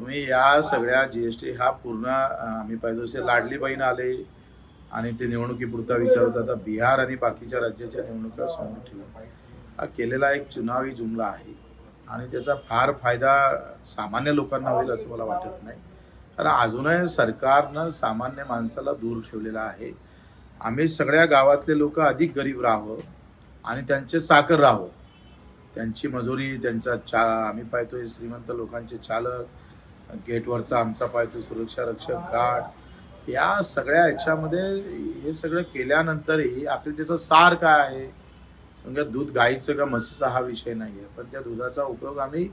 तुम्ही या सगळ्या जीएसटी हा पूर्ण आम्ही पाहिजे असे लाडली बहीण आले आणि ते निवडणुकीपुरता विचारत आता बिहार आणि बाकीच्या राज्याच्या निवडणुका समोर ठेवून हा केलेला एक चुनावी जुमला आहे आणि त्याचा फार फायदा सामान्य लोकांना होईल असं मला वाटत नाही. कारण अजूनही सरकारनं सामान्य माणसाला दूर ठेवलेला आहे. आम्ही सगळ्या गावातले लोक अधिक गरीब राहावं आणि त्यांचे चाकर राहावं, त्यांची मजुरी त्यांचा आम्ही पाहतोय श्रीमंत लोकांचे चालक, गेटवरचा आमचा पाहतो सुरक्षा रक्षक गार्ड, या सगळ्या ह्याच्यामध्ये हे सगळं केल्यानंतरही आखरी त्याचं सार काय आहे? समजा दूध गाईचं का म्हशीचा हा विषय नाही आहे, पण त्या दुधाचा उपयोग आम्ही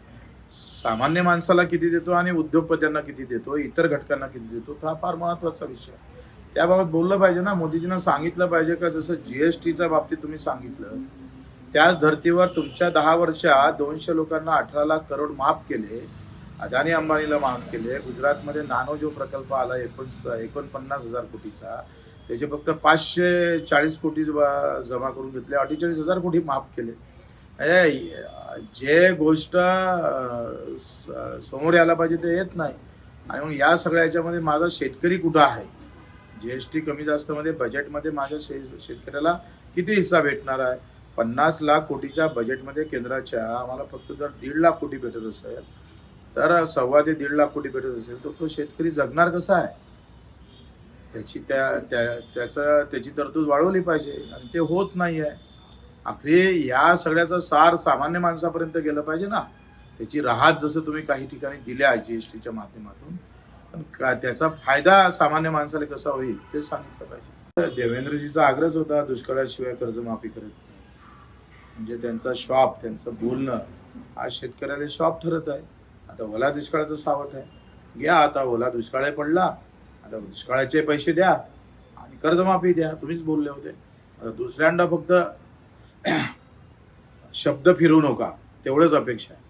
सामान्य माणसाला किती देतो आणि उद्योगपत्यांना किती देतो, इतर घटकांना किती देतो, हा फार महत्त्वाचा विषय. त्याबाबत बोललं पाहिजे ना. मोदीजींना सांगितलं पाहिजे का जसं जीएसटीच्या बाबतीत तुम्ही सांगितलं त्याच धर्तीवर तुमच्या 10 वर्षात 200 लोकांना 18 लाख करोड माफ केले, अदानी अंबानीला माफ केले. गुजरातमध्ये नानो जो प्रकल्प आला 49,000 कोटीचा, त्याचे फक्त 540 कोटी जमा करून घेतले, 48,000 कोटी माफ केले. जे गोष्ट समोर यायला पाहिजे ते येत नाही. आणि मग या सगळ्या ह्याच्यामध्ये माझा शेतकरी कुठं आहे? जीएसटी कमी जास्त मध्ये बजेटमध्ये माझ्या शेतकऱ्याला किती हिस्सा भेटणार आहे? 50 लाख कोटीच्या बजेटमध्ये केंद्राच्या आम्हाला फक्त जर 1.5 लाख कोटी भेटत असेल तर 1.25 ते 1.5 लाख कोटी भेटत असेल तर तो शेतकरी जगणार कसा आहे? त्याची तरतूद वाढवली पाहिजे आणि ते होत नाही आहे. आखरी या सगळ्याचा सार सामान्य माणसापर्यंत गेलं पाहिजे ना. त्याची राहत जसं तुम्ही काही ठिकाणी दिल्या जीएसटीच्या माध्यमातून, पण त्याचा फायदा सामान्य माणसाला कसा होईल ते सांगितलं पाहिजे. देवेंद्रजीचा आग्रह होता दुष्काळाशिवाय कर्जमाफी करत नाही. म्हणजे त्यांचा शॉप, त्यांचं बोलणं आज शेतकऱ्याला शॉप ठरत आहे. आता ओला दुष्काळाचं सावट आहे, घ्या आता ओला दुष्काळ पडला, आता दुष्काळाचे पैसे द्या आणि कर्जमाफी द्या. तुम्हीच बोलले होते. आता दुसऱ्यांदा फक्त शब्द फिरवू नका तेवढंच अपेक्षा आहे.